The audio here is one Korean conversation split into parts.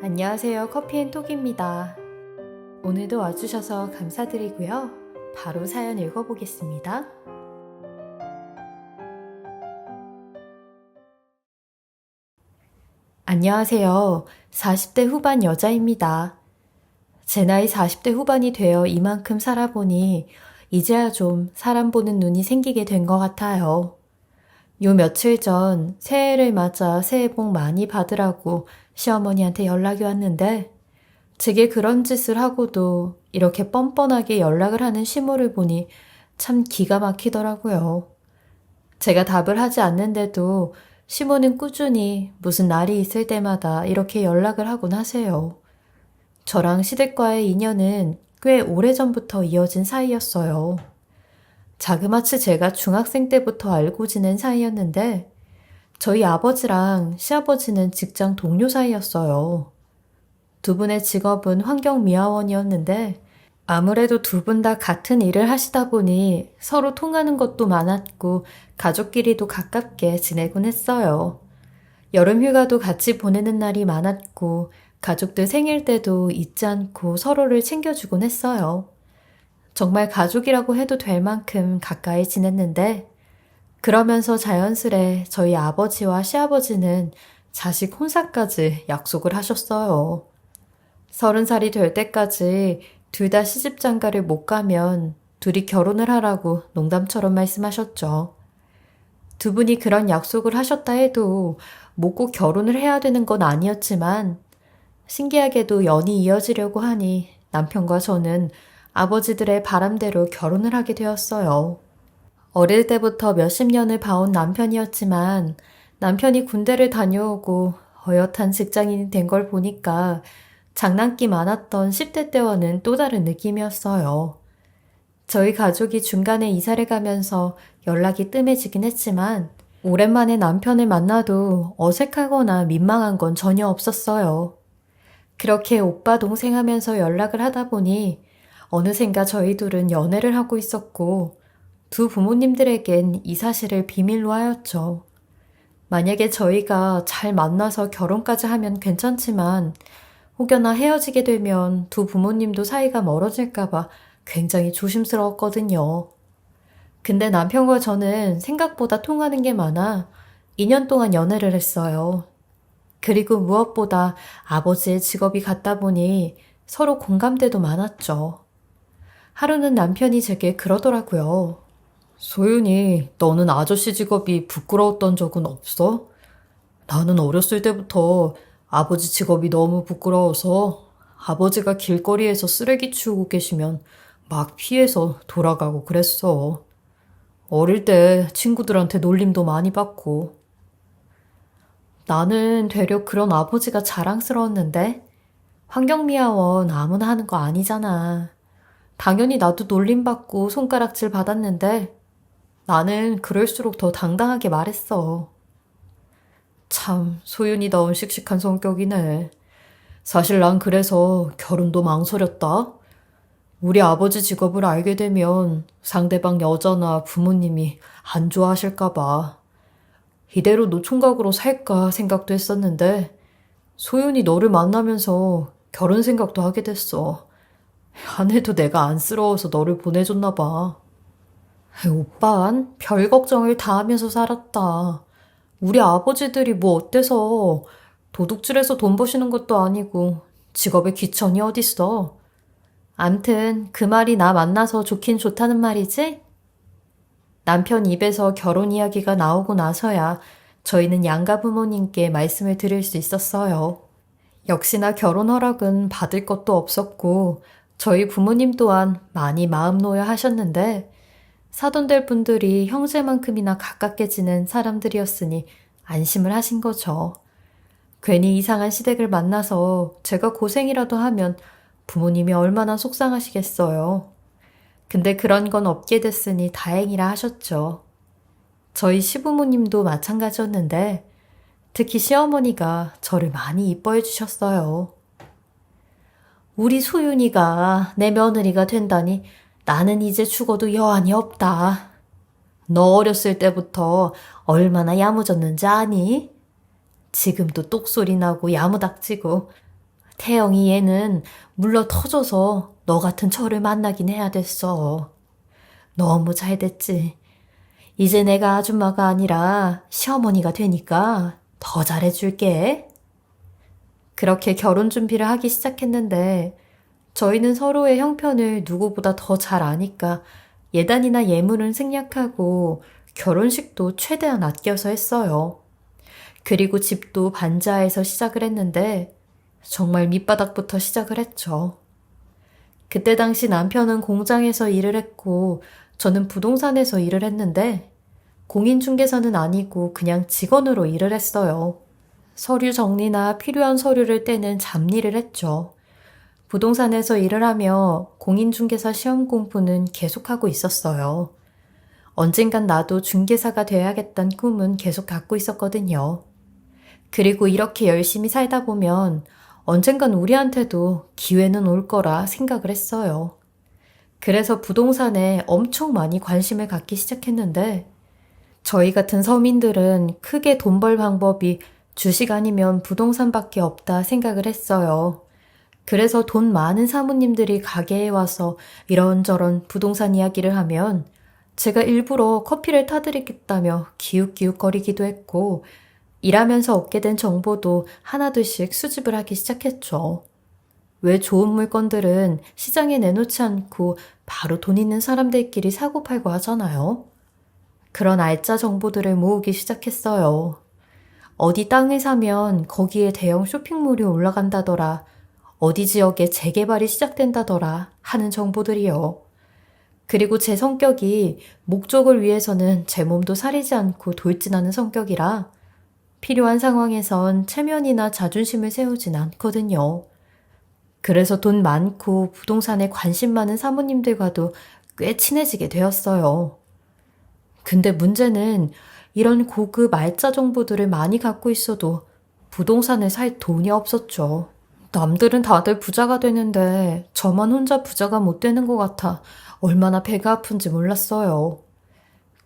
안녕하세요. 커피앤톡입니다. 오늘도 와주셔서 감사드리고요. 바로 사연 읽어보겠습니다. 안녕하세요. 40대 후반 여자입니다. 제 나이 40대 후반이 되어 이만큼 살아보니 이제야 좀 사람 보는 눈이 생기게 된 것 같아요. 요 며칠 전 새해를 맞아 새해 복 많이 받으라고 시어머니한테 연락이 왔는데 제게 그런 짓을 하고도 이렇게 뻔뻔하게 연락을 하는 시모를 보니 참 기가 막히더라고요. 제가 답을 하지 않는데도 시모는 꾸준히 무슨 날이 있을 때마다 이렇게 연락을 하곤 하세요. 저랑 시댁과의 인연은 꽤 오래전부터 이어진 사이였어요. 자그마치 제가 중학생 때부터 알고 지낸 사이였는데 저희 아버지랑 시아버지는 직장 동료 사이였어요. 두 분의 직업은 환경미화원이었는데 아무래도 두 분 다 같은 일을 하시다 보니 서로 통하는 것도 많았고 가족끼리도 가깝게 지내곤 했어요. 여름 휴가도 같이 보내는 날이 많았고 가족들 생일 때도 잊지 않고 서로를 챙겨주곤 했어요. 정말 가족이라고 해도 될 만큼 가까이 지냈는데 그러면서 자연스레 저희 아버지와 시아버지는 자식 혼사까지 약속을 하셨어요. 30살이 될 때까지 둘 다 시집장가를 못 가면 둘이 결혼을 하라고 농담처럼 말씀하셨죠. 두 분이 그런 약속을 하셨다 해도 뭐 꼭 결혼을 해야 되는 건 아니었지만 신기하게도 연이 이어지려고 하니 남편과 저는 아버지들의 바람대로 결혼을 하게 되었어요. 어릴 때부터 몇십 년을 봐온 남편이었지만 남편이 군대를 다녀오고 어엿한 직장인이 된 걸 보니까 장난기 많았던 10대 때와는 또 다른 느낌이었어요. 저희 가족이 중간에 이사를 가면서 연락이 뜸해지긴 했지만 오랜만에 남편을 만나도 어색하거나 민망한 건 전혀 없었어요. 그렇게 오빠 동생 하면서 연락을 하다 보니 어느샌가 저희 둘은 연애를 하고 있었고 두 부모님들에겐 이 사실을 비밀로 하였죠. 만약에 저희가 잘 만나서 결혼까지 하면 괜찮지만 혹여나 헤어지게 되면 두 부모님도 사이가 멀어질까봐 굉장히 조심스러웠거든요. 근데 남편과 저는 생각보다 통하는 게 많아 2년 동안 연애를 했어요. 그리고 무엇보다 아버지의 직업이 같다 보니 서로 공감대도 많았죠. 하루는 남편이 제게 그러더라고요. 소윤이, 너는 아저씨 직업이 부끄러웠던 적은 없어? 나는 어렸을 때부터 아버지 직업이 너무 부끄러워서 아버지가 길거리에서 쓰레기 치우고 계시면 막 피해서 돌아가고 그랬어. 어릴 때 친구들한테 놀림도 많이 받고. 나는 되려 그런 아버지가 자랑스러웠는데 환경미화원 아무나 하는 거 아니잖아. 당연히 나도 놀림받고 손가락질 받았는데 나는 그럴수록 더 당당하게 말했어. 참, 소윤이다운 씩씩한 성격이네. 사실 난 그래서 결혼도 망설였다. 우리 아버지 직업을 알게 되면 상대방 여자나 부모님이 안 좋아하실까봐. 이대로 노총각으로 살까 생각도 했었는데 소윤이 너를 만나면서 결혼 생각도 하게 됐어. 아내도 내가 안쓰러워서 너를 보내줬나 봐. 오빠는 별 걱정을 다 하면서 살았다. 우리 아버지들이 뭐 어때서 도둑질해서 돈 버시는 것도 아니고 직업에 귀천이 어딨어. 암튼 그 말이 나 만나서 좋긴 좋다는 말이지? 남편 입에서 결혼 이야기가 나오고 나서야 저희는 양가 부모님께 말씀을 드릴 수 있었어요. 역시나 결혼 허락은 받을 것도 없었고 저희 부모님 또한 많이 마음 놓여 하셨는데 사돈될 분들이 형제만큼이나 가깝게 지낸 사람들이었으니 안심을 하신 거죠. 괜히 이상한 시댁을 만나서 제가 고생이라도 하면 부모님이 얼마나 속상하시겠어요. 근데 그런 건 없게 됐으니 다행이라 하셨죠. 저희 시부모님도 마찬가지였는데 특히 시어머니가 저를 많이 이뻐해 주셨어요. 우리 소윤이가 내 며느리가 된다니 나는 이제 죽어도 여한이 없다. 너 어렸을 때부터 얼마나 야무졌는지 아니? 지금도 똑소리 나고 야무닥지고 태영이 얘는 물러 터져서 너 같은 처를 만나긴 해야 됐어. 너무 잘 됐지. 이제 내가 아줌마가 아니라 시어머니가 되니까 더 잘해줄게. 그렇게 결혼 준비를 하기 시작했는데 저희는 서로의 형편을 누구보다 더 잘 아니까 예단이나 예물은 생략하고 결혼식도 최대한 아껴서 했어요. 그리고 집도 반지하에서 시작을 했는데 정말 밑바닥부터 시작을 했죠. 그때 당시 남편은 공장에서 일을 했고 저는 부동산에서 일을 했는데 공인중개사는 아니고 그냥 직원으로 일을 했어요. 서류 정리나 필요한 서류를 떼는 잡일을 했죠. 부동산에서 일을 하며 공인중개사 시험 공부는 계속하고 있었어요. 언젠간 나도 중개사가 돼야겠다는 꿈은 계속 갖고 있었거든요. 그리고 이렇게 열심히 살다 보면 언젠간 우리한테도 기회는 올 거라 생각을 했어요. 그래서 부동산에 엄청 많이 관심을 갖기 시작했는데 저희 같은 서민들은 크게 돈 벌 방법이 주식 아니면 부동산밖에 없다 생각을 했어요. 그래서 돈 많은 사모님들이 가게에 와서 이런저런 부동산 이야기를 하면 제가 일부러 커피를 타드리겠다며 기웃기웃거리기도 했고 일하면서 얻게 된 정보도 하나둘씩 수집을 하기 시작했죠. 왜 좋은 물건들은 시장에 내놓지 않고 바로 돈 있는 사람들끼리 사고팔고 하잖아요. 그런 알짜 정보들을 모으기 시작했어요. 어디 땅을 사면 거기에 대형 쇼핑몰이 올라간다더라. 어디 지역에 재개발이 시작된다더라 하는 정보들이요. 그리고 제 성격이 목적을 위해서는 제 몸도 사리지 않고 돌진하는 성격이라 필요한 상황에선 체면이나 자존심을 세우진 않거든요. 그래서 돈 많고 부동산에 관심 많은 사모님들과도 꽤 친해지게 되었어요. 근데 문제는 이런 고급 알짜 정보들을 많이 갖고 있어도 부동산을 살 돈이 없었죠. 남들은 다들 부자가 되는데 저만 혼자 부자가 못 되는 것 같아 얼마나 배가 아픈지 몰랐어요.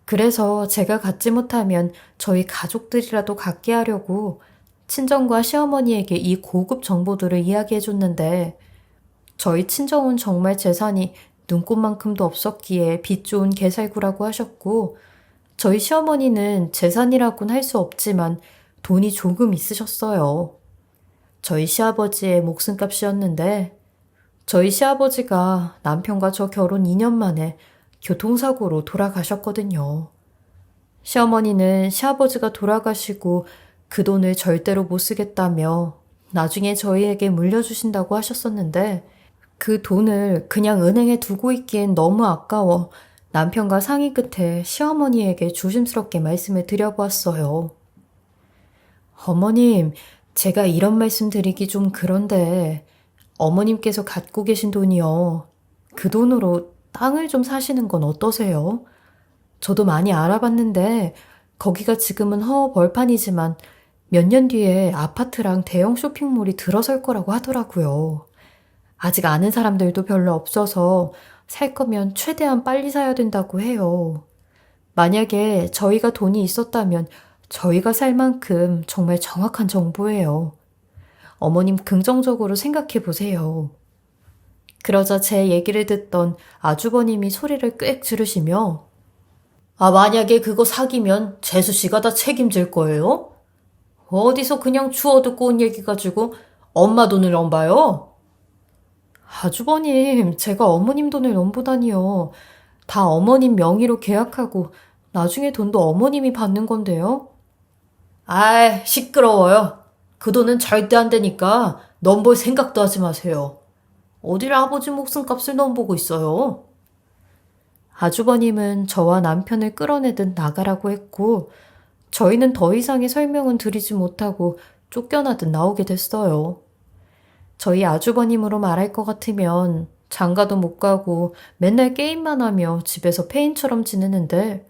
그래서 제가 갖지 못하면 저희 가족들이라도 갖게 하려고 친정과 시어머니에게 이 고급 정보들을 이야기해줬는데 저희 친정은 정말 재산이 눈꽃만큼도 없었기에 빚 좋은 개살구라고 하셨고 저희 시어머니는 재산이라고는 할 수 없지만 돈이 조금 있으셨어요. 저희 시아버지의 목숨값이었는데 저희 시아버지가 남편과 저 결혼 2년 만에 교통사고로 돌아가셨거든요. 시어머니는 시아버지가 돌아가시고 그 돈을 절대로 못 쓰겠다며 나중에 저희에게 물려주신다고 하셨었는데 그 돈을 그냥 은행에 두고 있기엔 너무 아까워 남편과 상의 끝에 시어머니에게 조심스럽게 말씀을 드려보았어요. 어머님, 제가 이런 말씀 드리기 좀 그런데 어머님께서 갖고 계신 돈이요. 그 돈으로 땅을 좀 사시는 건 어떠세요? 저도 많이 알아봤는데 거기가 지금은 허허벌판이지만 몇 년 뒤에 아파트랑 대형 쇼핑몰이 들어설 거라고 하더라고요. 아직 아는 사람들도 별로 없어서 살 거면 최대한 빨리 사야 된다고 해요. 만약에 저희가 돈이 있었다면 저희가 살 만큼 정말 정확한 정보예요. 어머님 긍정적으로 생각해 보세요. 그러자 제 얘기를 듣던 아주버님이 소리를 꽥 지르시며 만약에 그거 사기면 재수 씨가 다 책임질 거예요? 어디서 그냥 주워 듣고 온 얘기 가지고 엄마 돈을 넘봐요? 아주버님, 제가 어머님 돈을 넘보다니요. 다 어머님 명의로 계약하고 나중에 돈도 어머님이 받는 건데요. 아이, 시끄러워요. 그 돈은 절대 안 되니까 넘볼 생각도 하지 마세요. 어딜 아버지 목숨값을 넘보고 있어요. 아주버님은 저와 남편을 끌어내듯 나가라고 했고 저희는 더 이상의 설명은 드리지 못하고 쫓겨나듯 나오게 됐어요. 저희 아주버님으로 말할 것 같으면 장가도 못 가고 맨날 게임만 하며 집에서 폐인처럼 지내는데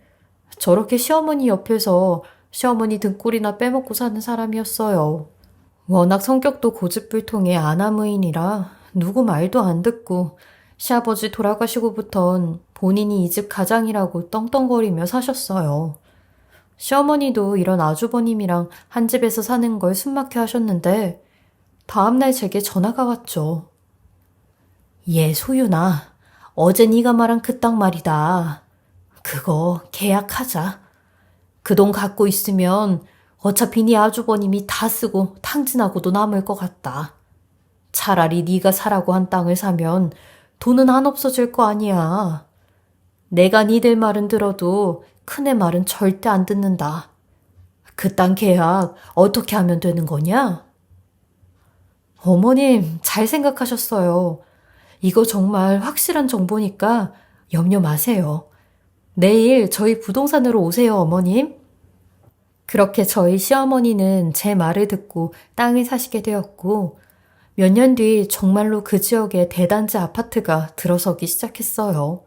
저렇게 시어머니 옆에서 시어머니 등골이나 빼먹고 사는 사람이었어요. 워낙 성격도 고집불통의 아나무인이라 누구 말도 안 듣고 시아버지 돌아가시고부턴 본인이 이 집 가장이라고 떵떵거리며 사셨어요. 시어머니도 이런 아주버님이랑 한 집에서 사는 걸 숨막혀 하셨는데 다음날 제게 전화가 왔죠. 얘 소윤아, 어제 네가 말한 그 땅 말이다. 그거 계약하자. 그 돈 갖고 있으면 어차피 네 아주버님이 다 쓰고 탕진하고도 남을 것 같다. 차라리 네가 사라고 한 땅을 사면 돈은 안 없어질 거 아니야. 내가 니들 말은 들어도 큰애 말은 절대 안 듣는다. 그 땅 계약 어떻게 하면 되는 거냐? 어머님, 잘 생각하셨어요. 이거 정말 확실한 정보니까 염려 마세요. 내일 저희 부동산으로 오세요, 어머님. 그렇게 저희 시어머니는 제 말을 듣고 땅을 사시게 되었고, 몇 년 뒤 정말로 그 지역에 대단지 아파트가 들어서기 시작했어요.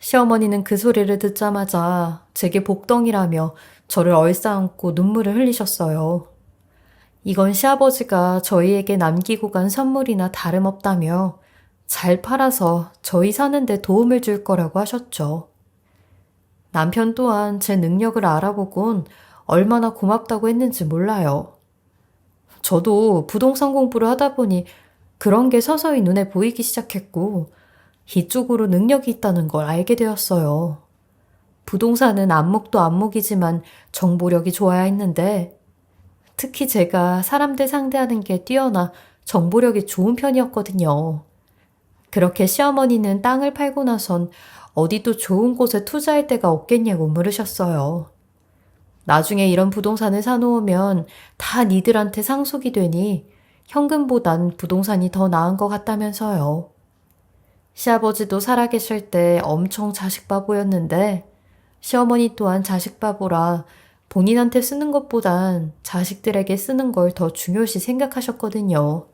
시어머니는 그 소리를 듣자마자 제게 복덩이라며 저를 얼싸안고 눈물을 흘리셨어요. 이건 시아버지가 저희에게 남기고 간 선물이나 다름없다며 잘 팔아서 저희 사는데 도움을 줄 거라고 하셨죠. 남편 또한 제 능력을 알아보곤 얼마나 고맙다고 했는지 몰라요. 저도 부동산 공부를 하다 보니 그런 게 서서히 눈에 보이기 시작했고, 이쪽으로 능력이 있다는 걸 알게 되었어요. 부동산은 안목도 안목이지만 정보력이 좋아야 했는데, 특히 제가 사람들 상대하는 게 뛰어나 정보력이 좋은 편이었거든요. 그렇게 시어머니는 땅을 팔고 나선 어디도 좋은 곳에 투자할 데가 없겠냐고 물으셨어요. 나중에 이런 부동산을 사놓으면 다 니들한테 상속이 되니 현금보단 부동산이 더 나은 것 같다면서요. 시아버지도 살아계실 때 엄청 자식 바보였는데 시어머니 또한 자식 바보라 본인한테 쓰는 것보단 자식들에게 쓰는 걸 더 중요시 생각하셨거든요.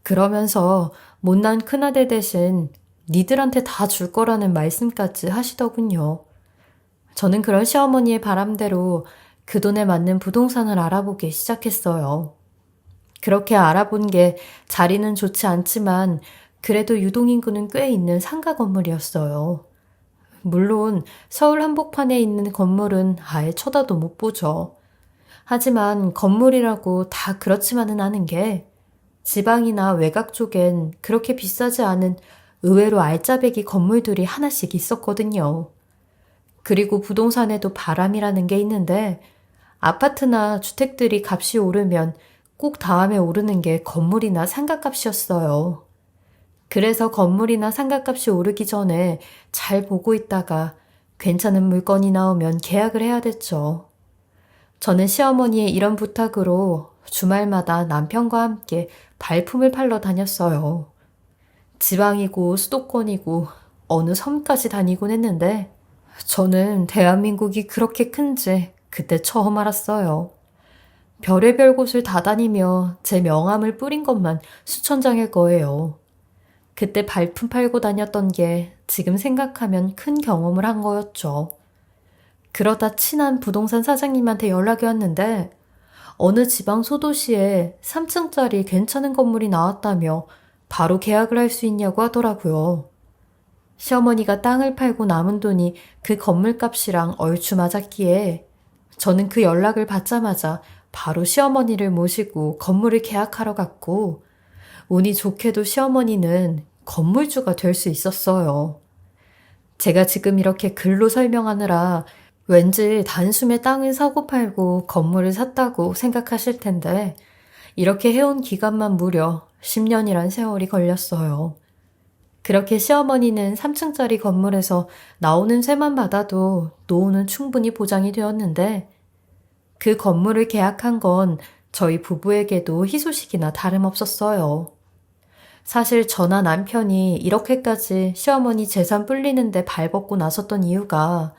그러면서 못난 큰아들 대신 니들한테 다 줄 거라는 말씀까지 하시더군요. 저는 그런 시어머니의 바람대로 그 돈에 맞는 부동산을 알아보기 시작했어요. 그렇게 알아본 게 자리는 좋지 않지만 그래도 유동인구는 꽤 있는 상가 건물이었어요. 물론 서울 한복판에 있는 건물은 아예 쳐다도 못 보죠. 하지만 건물이라고 다 그렇지만은 않은 게 지방이나 외곽 쪽엔 그렇게 비싸지 않은 의외로 알짜배기 건물들이 하나씩 있었거든요. 그리고 부동산에도 바람이라는 게 있는데 아파트나 주택들이 값이 오르면 꼭 다음에 오르는 게 건물이나 상가값이었어요. 그래서 건물이나 상가값이 오르기 전에 잘 보고 있다가 괜찮은 물건이 나오면 계약을 해야 됐죠. 저는 시어머니의 이런 부탁으로 주말마다 남편과 함께 발품을 팔러 다녔어요. 지방이고 수도권이고 어느 섬까지 다니곤 했는데 저는 대한민국이 그렇게 큰지 그때 처음 알았어요. 별의별 곳을 다 다니며 제 명함을 뿌린 것만 수천 장일 거예요. 그때 발품 팔고 다녔던 게 지금 생각하면 큰 경험을 한 거였죠. 그러다 친한 부동산 사장님한테 연락이 왔는데 어느 지방 소도시에 3층짜리 괜찮은 건물이 나왔다며 바로 계약을 할 수 있냐고 하더라고요. 시어머니가 땅을 팔고 남은 돈이 그 건물값이랑 얼추 맞았기에 저는 그 연락을 받자마자 바로 시어머니를 모시고 건물을 계약하러 갔고 운이 좋게도 시어머니는 건물주가 될 수 있었어요. 제가 지금 이렇게 글로 설명하느라 왠지 단숨에 땅을 사고 팔고 건물을 샀다고 생각하실 텐데 이렇게 해온 기간만 무려 10년이란 세월이 걸렸어요. 그렇게 시어머니는 3층짜리 건물에서 나오는 세만 받아도 노후는 충분히 보장이 되었는데 그 건물을 계약한 건 저희 부부에게도 희소식이나 다름없었어요. 사실 저나 남편이 이렇게까지 시어머니 재산 불리는데 발벗고 나섰던 이유가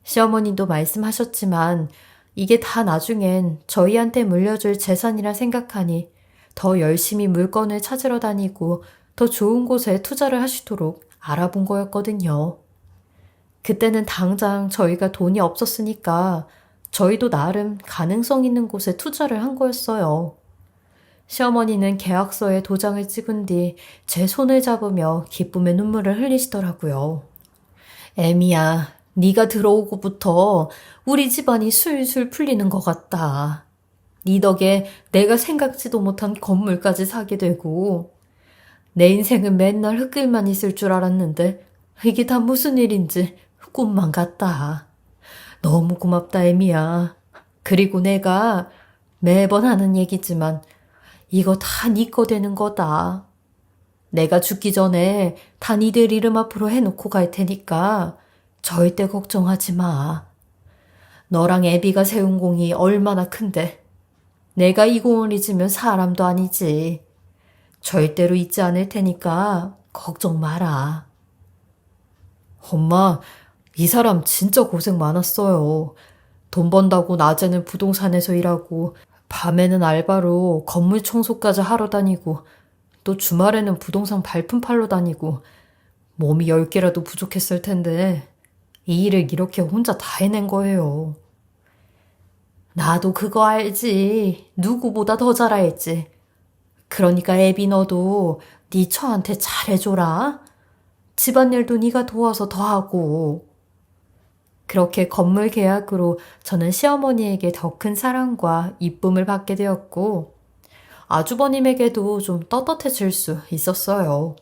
시어머니도 말씀하셨지만 이게 다 나중엔 저희한테 물려줄 재산이라 생각하니 더 열심히 물건을 찾으러 다니고 더 좋은 곳에 투자를 하시도록 알아본 거였거든요. 그때는 당장 저희가 돈이 없었으니까 저희도 나름 가능성 있는 곳에 투자를 한 거였어요. 시어머니는 계약서에 도장을 찍은 뒤 제 손을 잡으며 기쁨의 눈물을 흘리시더라고요. 애미야, 네가 들어오고부터 우리 집안이 술술 풀리는 것 같다. 네 덕에 내가 생각지도 못한 건물까지 사게 되고 내 인생은 맨날 흙길만 있을 줄 알았는데 이게 다 무슨 일인지 꿈만 같다. 너무 고맙다, 에미야. 그리고 내가 매번 하는 얘기지만 이거 다 네 거 되는 거다. 내가 죽기 전에 다 니들 이름 앞으로 해놓고 갈 테니까 절대 걱정하지 마. 너랑 애비가 세운 공이 얼마나 큰데 내가 이 공을 잊으면 사람도 아니지. 절대로 잊지 않을 테니까 걱정 마라. 엄마, 이 사람 진짜 고생 많았어요. 돈 번다고 낮에는 부동산에서 일하고 밤에는 알바로 건물 청소까지 하러 다니고 또 주말에는 부동산 발품 팔러 다니고 몸이 10개라도 부족했을 텐데 이 일을 이렇게 혼자 다 해낸 거예요. 나도 그거 알지. 누구보다 더 잘 알지. 그러니까 애비 너도 네 처한테 잘해줘라. 집안일도 네가 도와서 더 하고. 그렇게 건물 계약으로 저는 시어머니에게 더 큰 사랑과 이쁨을 받게 되었고 아주버님에게도 좀 떳떳해질 수 있었어요.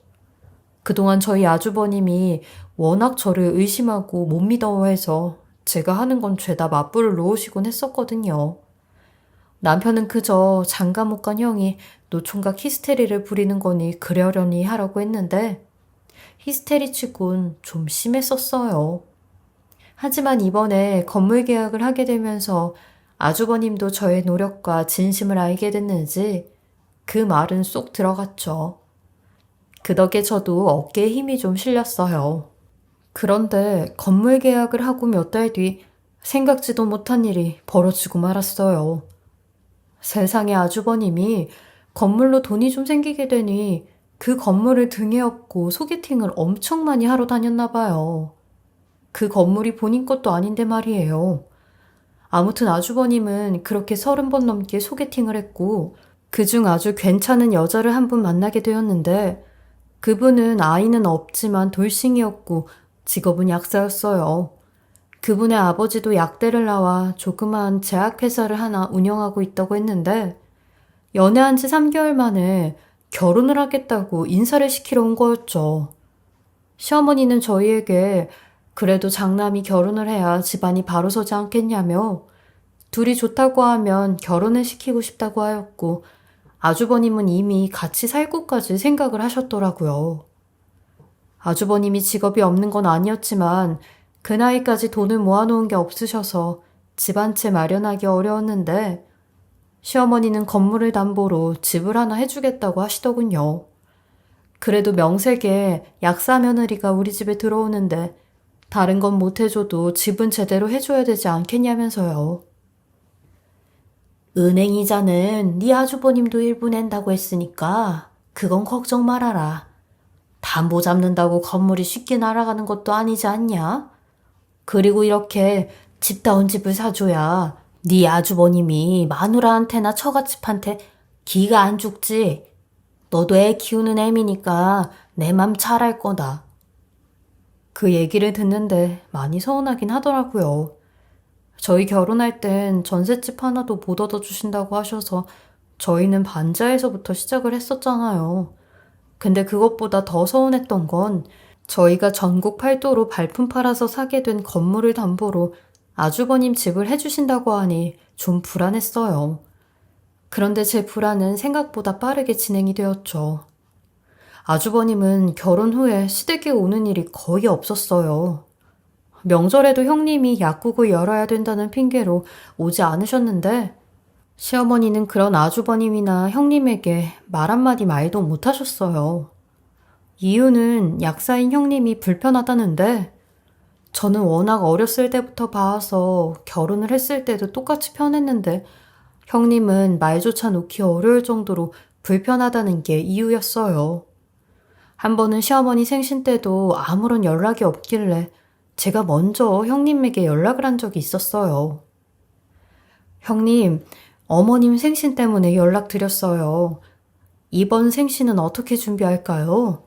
그동안 저희 아주버님이 워낙 저를 의심하고 못 믿어해서 제가 하는 건 죄다 맞불을 놓으시곤 했었거든요. 남편은 그저 장가 못 간 형이 노총각 히스테리를 부리는 거니 그러려니 하라고 했는데 히스테리치곤 좀 심했었어요. 하지만 이번에 건물 계약을 하게 되면서 아주버님도 저의 노력과 진심을 알게 됐는지 그 말은 쏙 들어갔죠. 그 덕에 저도 어깨에 힘이 좀 실렸어요. 그런데 건물 계약을 하고 몇 달 뒤 생각지도 못한 일이 벌어지고 말았어요. 세상에 아주버님이 건물로 돈이 좀 생기게 되니 그 건물을 등에 업고 소개팅을 엄청 많이 하러 다녔나 봐요. 그 건물이 본인 것도 아닌데 말이에요. 아무튼 아주버님은 그렇게 30번 넘게 소개팅을 했고 그중 아주 괜찮은 여자를 한 분 만나게 되었는데 그분은 아이는 없지만 돌싱이었고 직업은 약사였어요. 그분의 아버지도 약대를 나와 조그마한 제약회사를 하나 운영하고 있다고 했는데 연애한 지 3개월 만에 결혼을 하겠다고 인사를 시키러 온 거였죠. 시어머니는 저희에게 그래도 장남이 결혼을 해야 집안이 바로 서지 않겠냐며 둘이 좋다고 하면 결혼을 시키고 싶다고 하였고 아주버님은 이미 같이 살 곳까지 생각을 하셨더라고요. 아주버님이 직업이 없는 건 아니었지만 그 나이까지 돈을 모아놓은 게 없으셔서 집 한 채 마련하기 어려웠는데 시어머니는 건물을 담보로 집을 하나 해주겠다고 하시더군요. 그래도 명색에 약사 며느리가 우리 집에 들어오는데 다른 건 못 해줘도 집은 제대로 해줘야 되지 않겠냐면서요. 은행 이자는 네 아주버님도 일부 낸다고 했으니까 그건 걱정 말아라. 담보 잡는다고 건물이 쉽게 날아가는 것도 아니지 않냐? 그리고 이렇게 집다운 집을 사줘야 네 아주버님이 마누라한테나 처갓집한테 기가 안 죽지. 너도 애 키우는 애미니까 내 맘 잘 알 거다. 그 얘기를 듣는데 많이 서운하긴 하더라고요. 저희 결혼할 땐 전셋집 하나도 못 얻어주신다고 하셔서 저희는 반지하에서부터 시작을 했었잖아요. 근데 그것보다 더 서운했던 건 저희가 전국 팔도로 발품 팔아서 사게 된 건물을 담보로 아주버님 집을 해주신다고 하니 좀 불안했어요. 그런데 제 불안은 생각보다 빠르게 진행이 되었죠. 아주버님은 결혼 후에 시댁에 오는 일이 거의 없었어요. 명절에도 형님이 약국을 열어야 된다는 핑계로 오지 않으셨는데 시어머니는 그런 아주버님이나 형님에게 말 한마디 말도 못하셨어요. 이유는 약사인 형님이 불편하다는데 저는 워낙 어렸을 때부터 봐서 결혼을 했을 때도 똑같이 편했는데 형님은 말조차 놓기 어려울 정도로 불편하다는 게 이유였어요. 한 번은 시어머니 생신 때도 아무런 연락이 없길래 제가 먼저 형님에게 연락을 한 적이 있었어요. 형님, 어머님 생신 때문에 연락드렸어요. 이번 생신은 어떻게 준비할까요?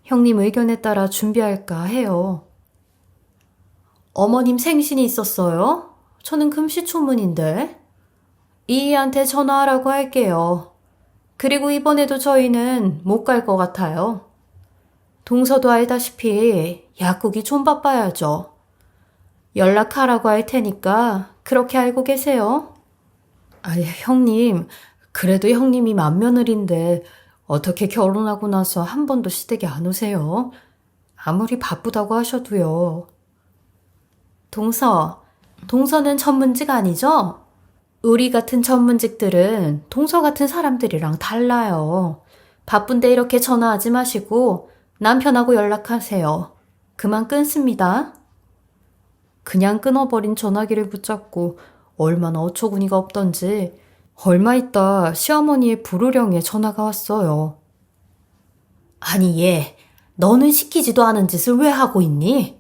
형님 의견에 따라 준비할까 해요. 어머님 생신이 있었어요? 저는 금시초문인데. 이희한테 전화하라고 할게요. 그리고 이번에도 저희는 못 갈 것 같아요. 동서도 알다시피 약국이 좀 바빠야죠. 연락하라고 할 테니까 그렇게 알고 계세요. 아니, 형님, 그래도 형님이 맏며느리인데 어떻게 결혼하고 나서 한 번도 시댁에 안 오세요? 아무리 바쁘다고 하셔도요. 동서는 전문직 아니죠? 우리 같은 전문직들은 동서 같은 사람들이랑 달라요. 바쁜데 이렇게 전화하지 마시고 남편하고 연락하세요. 그만 끊습니다. 그냥 끊어버린 전화기를 붙잡고 얼마나 어처구니가 없던지 얼마 있다 시어머니의 불호령에 전화가 왔어요. 아니 얘, 너는 시키지도 않은 짓을 왜 하고 있니?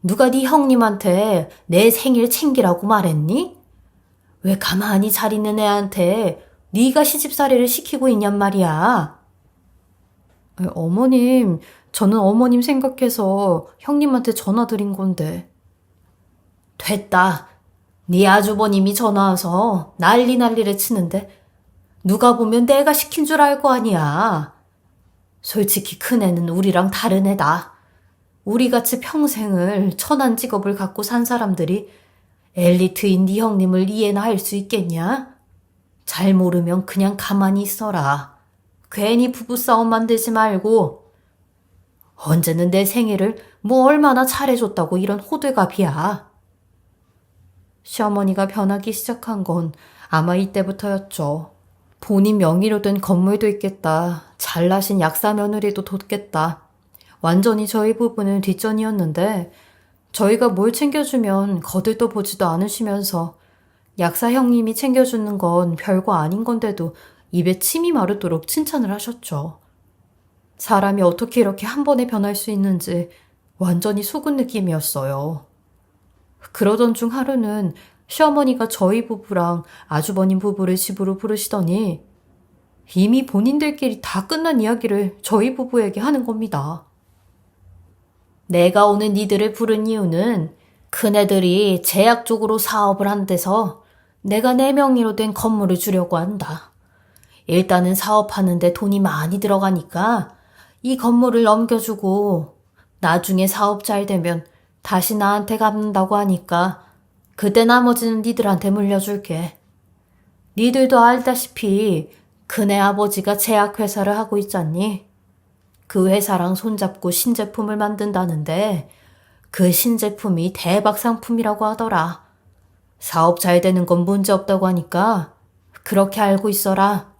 누가 네 형님한테 내 생일 챙기라고 말했니? 왜 가만히 잘 있는 애한테 네가 시집살이를 시키고 있냔 말이야. 어머님, 저는 어머님 생각해서 형님한테 전화 드린 건데. 됐다. 네 아주버님이 전화 와서 난리를 치는데 누가 보면 내가 시킨 줄 알 거 아니야. 솔직히 큰애는 우리랑 다른 애다. 우리같이 평생을 천한 직업을 갖고 산 사람들이 엘리트인 네 형님을 이해나 할 수 있겠냐? 잘 모르면 그냥 가만히 있어라. 괜히 부부싸움 만들지 말고. 언제는 내 생일을 뭐 얼마나 잘해줬다고 이런 호들갑이야. 시어머니가 변하기 시작한 건 아마 이때부터였죠. 본인 명의로 된 건물도 있겠다. 잘나신 약사 며느리도 뒀겠다. 완전히 저희 부부는 뒷전이었는데 저희가 뭘 챙겨주면 거들떠 보지도 않으시면서 약사 형님이 챙겨주는 건 별거 아닌 건데도 입에 침이 마르도록 칭찬을 하셨죠. 사람이 어떻게 이렇게 한 번에 변할 수 있는지 완전히 속은 느낌이었어요. 그러던 중 하루는 시어머니가 저희 부부랑 아주버님 부부를 집으로 부르시더니 이미 본인들끼리 다 끝난 이야기를 저희 부부에게 하는 겁니다. 내가 오늘 니들을 부른 이유는 큰애들이 제약 쪽으로 사업을 한 데서 내가 내 명의로 된 건물을 주려고 한다. 일단은 사업하는데 돈이 많이 들어가니까 이 건물을 넘겨주고 나중에 사업 잘 되면 다시 나한테 갚는다고 하니까 그때 나머지는 니들한테 물려줄게. 니들도 알다시피 큰애 아버지가 제약회사를 하고 있잖니. 그 회사랑 손잡고 신제품을 만든다는데 그 신제품이 대박 상품이라고 하더라. 사업 잘 되는 건 문제 없다고 하니까 그렇게 알고 있어라.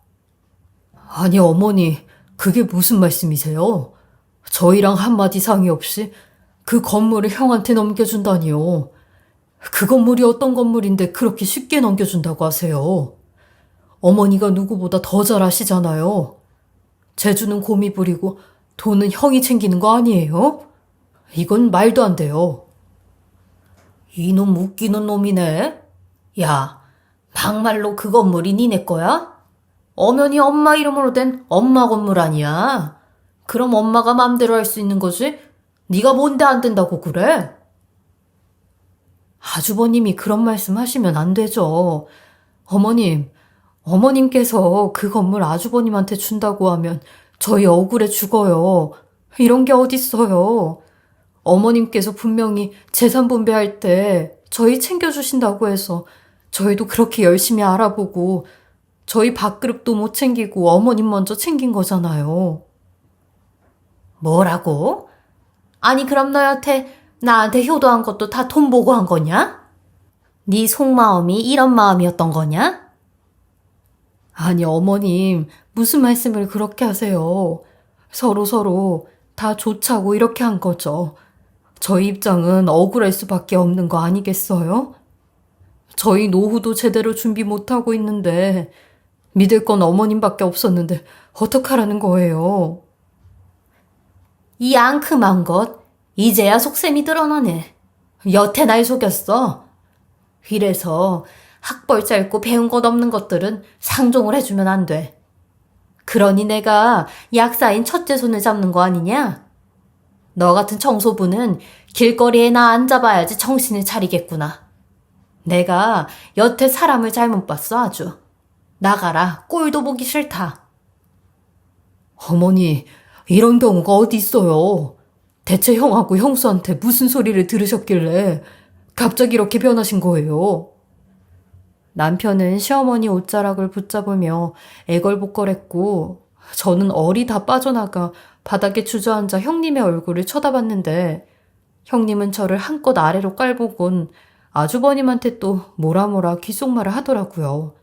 아니 어머니, 그게 무슨 말씀이세요? 저희랑 한마디 상의 없이 그 건물을 형한테 넘겨준다니요. 그 건물이 어떤 건물인데 그렇게 쉽게 넘겨준다고 하세요. 어머니가 누구보다 더 잘 아시잖아요. 재주는 곰이 부리고 돈은 형이 챙기는 거 아니에요? 이건 말도 안 돼요. 이놈 웃기는 놈이네. 야, 막말로 그 건물이 니네 거야? 엄연히 엄마 이름으로 된 엄마 건물 아니야. 그럼 엄마가 맘대로 할 수 있는 거지? 네가 뭔데 안 된다고 그래? 아주버님이 그런 말씀 하시면 안 되죠. 어머님께서 그 건물 아주버님한테 준다고 하면 저희 억울해 죽어요. 이런 게 어딨어요. 어머님께서 분명히 재산 분배할 때 저희 챙겨주신다고 해서 저희도 그렇게 열심히 알아보고 저희 밥그릇도 못 챙기고 어머님 먼저 챙긴 거잖아요. 뭐라고? 아니 그럼 나한테 효도한 것도 다 돈 보고 한 거냐? 네 속마음이 이런 마음이었던 거냐? 아니 어머님, 무슨 말씀을 그렇게 하세요. 서로 다 좋자고 이렇게 한 거죠. 저희 입장은 억울할 수밖에 없는 거 아니겠어요? 저희 노후도 제대로 준비 못하고 있는데 믿을 건 어머님밖에 없었는데 어떡하라는 거예요? 이 앙큼한 것 이제야 속셈이 드러나네. 여태 날 속였어. 이래서 학벌 짧고 배운 것 없는 것들은 상종을 해주면 안 돼. 그러니 내가 약사인 첫째 손을 잡는 거 아니냐? 너 같은 청소부는 길거리에 나 앉아봐야지 정신을 차리겠구나. 내가 여태 사람을 잘못 봤어 아주. 나가라. 꼴도 보기 싫다. 어머니, 이런 경우가 어디 있어요. 대체 형하고 형수한테 무슨 소리를 들으셨길래 갑자기 이렇게 변하신 거예요? 남편은 시어머니 옷자락을 붙잡으며 애걸복걸했고 저는 얼이 다 빠져나가 바닥에 주저앉아 형님의 얼굴을 쳐다봤는데 형님은 저를 한껏 아래로 깔보곤 아주버님한테 또 뭐라 귓속말을 하더라고요.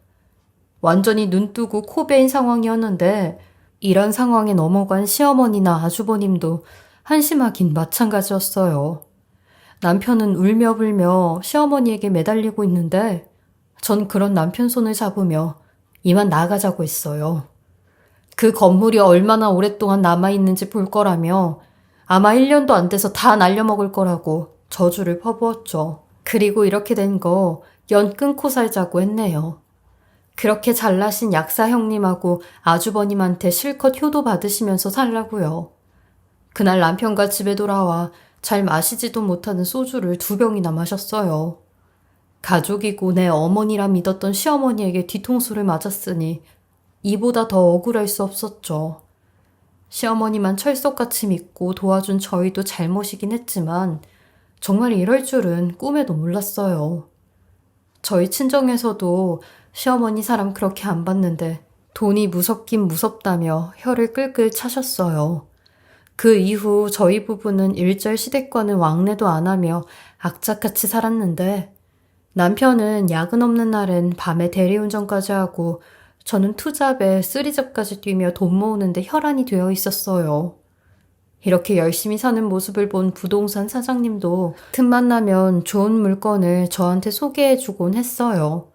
완전히 눈뜨고 코 베인 상황이었는데 이런 상황에 넘어간 시어머니나 아주버님도 한심하긴 마찬가지였어요. 남편은 울며 불며 시어머니에게 매달리고 있는데 전 그런 남편 손을 잡으며 이만 나가자고 했어요. 그 건물이 얼마나 오랫동안 남아있는지 볼 거라며 아마 1년도 안 돼서 다 날려먹을 거라고 저주를 퍼부었죠. 그리고 이렇게 된 거 연 끊고 살자고 했네요. 그렇게 잘나신 약사 형님하고 아주버님한테 실컷 효도 받으시면서 살라고요. 그날 남편과 집에 돌아와 잘 마시지도 못하는 소주를 2병이나 마셨어요. 가족이고 내 어머니라 믿었던 시어머니에게 뒤통수를 맞았으니 이보다 더 억울할 수 없었죠. 시어머니만 철석같이 믿고 도와준 저희도 잘못이긴 했지만 정말 이럴 줄은 꿈에도 몰랐어요. 저희 친정에서도 시어머니 사람 그렇게 안 봤는데 돈이 무섭긴 무섭다며 혀를 끌끌 차셨어요. 그 이후 저희 부부는 일절 시댁과는 왕래도 안 하며 악착같이 살았는데 남편은 야근 없는 날엔 밤에 대리운전까지 하고 저는 투잡에 쓰리잡까지 뛰며 돈 모으는데 혈안이 되어 있었어요. 이렇게 열심히 사는 모습을 본 부동산 사장님도 틈만 나면 좋은 물건을 저한테 소개해주곤 했어요.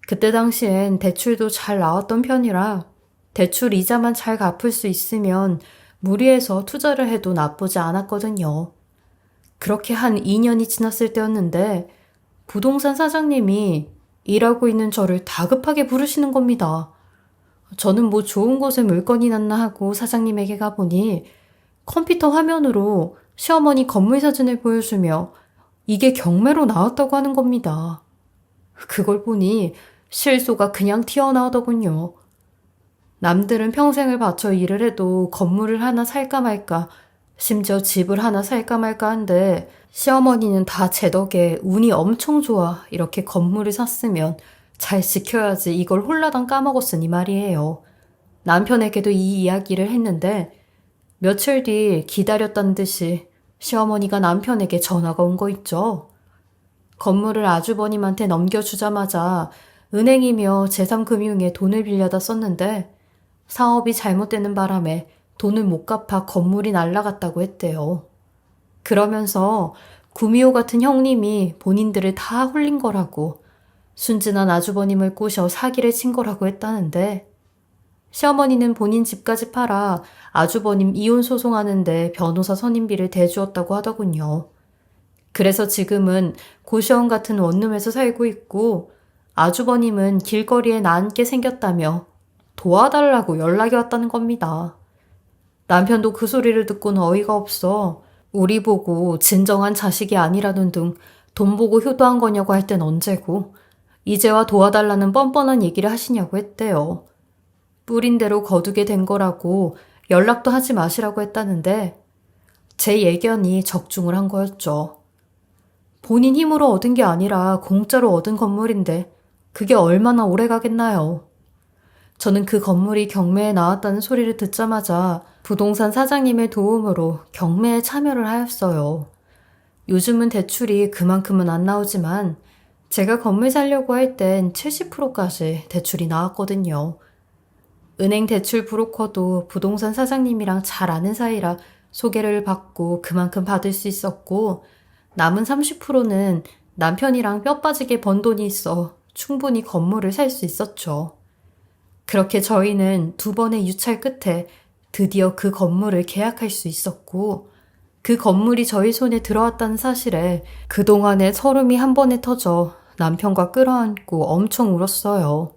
그때 당시엔 대출도 잘 나왔던 편이라 대출 이자만 잘 갚을 수 있으면 무리해서 투자를 해도 나쁘지 않았거든요. 그렇게 한 2년이 지났을 때였는데 부동산 사장님이 일하고 있는 저를 다급하게 부르시는 겁니다. 저는 뭐 좋은 곳에 물건이 났나 하고 사장님에게 가보니 컴퓨터 화면으로 시어머니 건물 사진을 보여주며 이게 경매로 나왔다고 하는 겁니다. 그걸 보니 실소가 그냥 튀어나오더군요. 남들은 평생을 바쳐 일을 해도 건물을 하나 살까 말까, 심지어 집을 하나 살까 말까 한데 시어머니는 다 제 덕에 운이 엄청 좋아 이렇게 건물을 샀으면 잘 지켜야지 이걸 홀라당 까먹었으니 말이에요. 남편에게도 이 이야기를 했는데 며칠 뒤 기다렸다는 듯이 시어머니가 남편에게 전화가 온 거 있죠. 건물을 아주버님한테 넘겨주자마자 은행이며 제3금융에 돈을 빌려다 썼는데 사업이 잘못되는 바람에 돈을 못 갚아 건물이 날라갔다고 했대요. 그러면서 구미호 같은 형님이 본인들을 다 홀린 거라고 순진한 아주버님을 꼬셔 사기를 친 거라고 했다는데 시어머니는 본인 집까지 팔아 아주버님 이혼 소송하는데 변호사 선임비를 대주었다고 하더군요. 그래서 지금은 고시원 같은 원룸에서 살고 있고 아주버님은 길거리에 나앉게 생겼다며 도와달라고 연락이 왔다는 겁니다. 남편도 그 소리를 듣고는 어이가 없어 우리 보고 진정한 자식이 아니라는 등 돈 보고 효도한 거냐고 할 땐 언제고 이제와 도와달라는 뻔뻔한 얘기를 하시냐고 했대요. 뿌린 대로 거두게 된 거라고 연락도 하지 마시라고 했다는데 제 예견이 적중을 한 거였죠. 본인 힘으로 얻은 게 아니라 공짜로 얻은 건물인데 그게 얼마나 오래 가겠나요? 저는 그 건물이 경매에 나왔다는 소리를 듣자마자 부동산 사장님의 도움으로 경매에 참여를 하였어요. 요즘은 대출이 그만큼은 안 나오지만 제가 건물 사려고 할 땐 70%까지 대출이 나왔거든요. 은행 대출 브로커도 부동산 사장님이랑 잘 아는 사이라 소개를 받고 그만큼 받을 수 있었고 남은 30%는 남편이랑 뼈 빠지게 번 돈이 있어 충분히 건물을 살 수 있었죠. 그렇게 저희는 2번의 유찰 끝에 드디어 그 건물을 계약할 수 있었고 그 건물이 저희 손에 들어왔다는 사실에 그동안의 서름이 한 번에 터져 남편과 끌어안고 엄청 울었어요.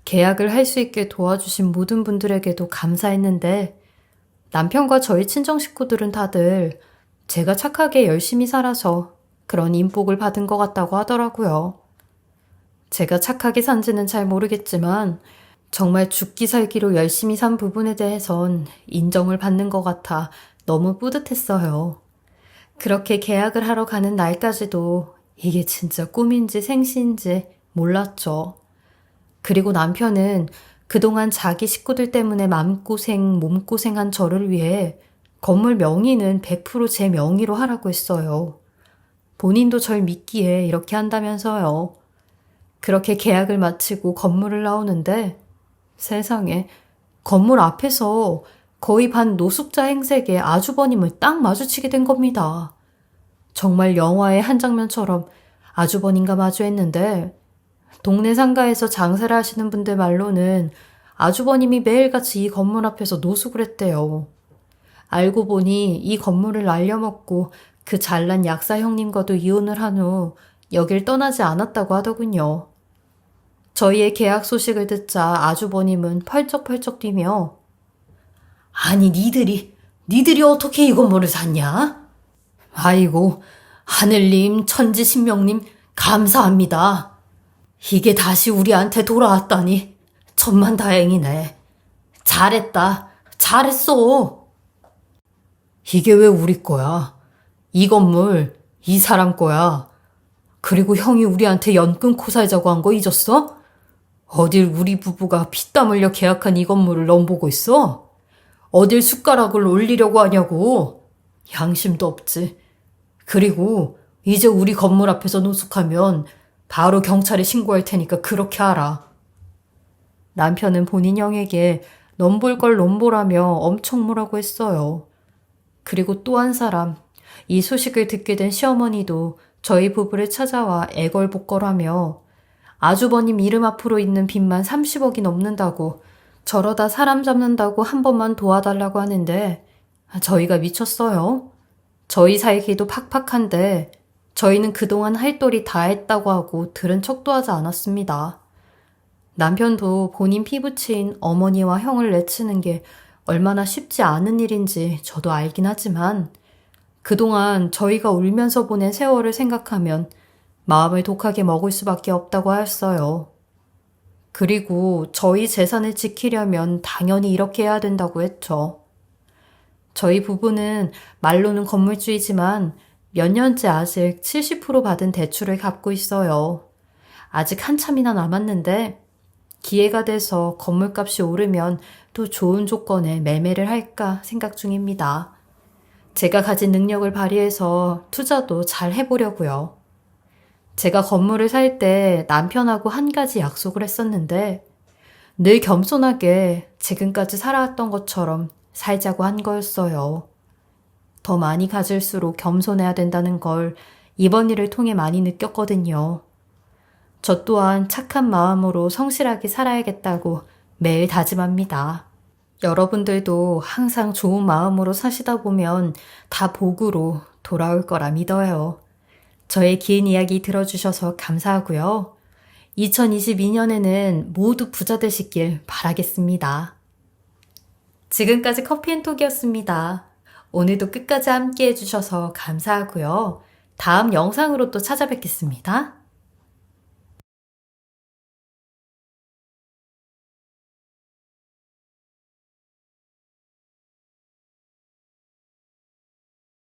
계약을 할 수 있게 도와주신 모든 분들에게도 감사했는데 남편과 저희 친정 식구들은 다들 제가 착하게 열심히 살아서 그런 인복을 받은 것 같다고 하더라고요. 제가 착하게 산지는 잘 모르겠지만 정말 죽기 살기로 열심히 산 부분에 대해선 인정을 받는 것 같아 너무 뿌듯했어요. 그렇게 계약을 하러 가는 날까지도 이게 진짜 꿈인지 생시인지 몰랐죠. 그리고 남편은 그동안 자기 식구들 때문에 맘고생, 몸고생한 저를 위해 건물 명의는 100%제 명의로 하라고 했어요. 본인도 절 믿기에 이렇게 한다면서요. 그렇게 계약을 마치고 건물을 나오는데 세상에 건물 앞에서 거의 반 노숙자 행색의 아주버님을 딱 마주치게 된 겁니다. 정말 영화의 한 장면처럼 아주버님과 마주했는데 동네 상가에서 장사를 하시는 분들 말로는 아주버님이 매일같이 이 건물 앞에서 노숙을 했대요. 알고 보니 이 건물을 날려먹고 그 잘난 약사 형님과도 이혼을 한 후 여길 떠나지 않았다고 하더군요. 저희의 계약 소식을 듣자 아주버님은 펄쩍펄쩍 뛰며 아니 니들이 어떻게 이 건물을 샀냐? 아이고 하늘님 천지신명님 감사합니다. 이게 다시 우리한테 돌아왔다니 천만다행이네. 잘했다. 잘했어. 이게 왜 우리 거야? 이 건물 이 사람 거야. 그리고 형이 우리한테 연 끊고 살자고 한 거 잊었어? 어딜 우리 부부가 피땀 흘려 계약한 이 건물을 넘보고 있어? 어딜 숟가락을 올리려고 하냐고. 양심도 없지. 그리고 이제 우리 건물 앞에서 노숙하면 바로 경찰에 신고할 테니까 그렇게 하라. 남편은 본인 형에게 넘볼 걸 넘보라며 엄청 뭐라고 했어요. 그리고 또 한 사람, 이 소식을 듣게 된 시어머니도 저희 부부를 찾아와 애걸복걸하며 아주버님 이름 앞으로 있는 빚만 30억이 넘는다고 저러다 사람 잡는다고 한 번만 도와달라고 하는데 저희가 미쳤어요. 저희 살기도 팍팍한데 저희는 그동안 할 도리 다 했다고 하고 들은 척도 하지 않았습니다. 남편도 본인 피부치인 어머니와 형을 내치는 게 얼마나 쉽지 않은 일인지 저도 알긴 하지만 그동안 저희가 울면서 보낸 세월을 생각하면 마음을 독하게 먹을 수밖에 없다고 하였어요. 그리고 저희 재산을 지키려면 당연히 이렇게 해야 된다고 했죠. 저희 부부는 말로는 건물주이지만 몇 년째 아직 70% 받은 대출을 갚고 있어요. 아직 한참이나 남았는데 기회가 돼서 건물값이 오르면 또 좋은 조건에 매매를 할까 생각 중입니다. 제가 가진 능력을 발휘해서 투자도 잘 해보려고요. 제가 건물을 살 때 남편하고 한 가지 약속을 했었는데 늘 겸손하게 지금까지 살아왔던 것처럼 살자고 한 거였어요. 더 많이 가질수록 겸손해야 된다는 걸 이번 일을 통해 많이 느꼈거든요. 저 또한 착한 마음으로 성실하게 살아야겠다고 매일 다짐합니다. 여러분들도 항상 좋은 마음으로 사시다 보면 다 복으로 돌아올 거라 믿어요. 저의 긴 이야기 들어주셔서 감사하고요. 2022년에는 모두 부자 되시길 바라겠습니다. 지금까지 커피앤톡이었습니다. 오늘도 끝까지 함께 해주셔서 감사하고요. 다음 영상으로 또 찾아뵙겠습니다.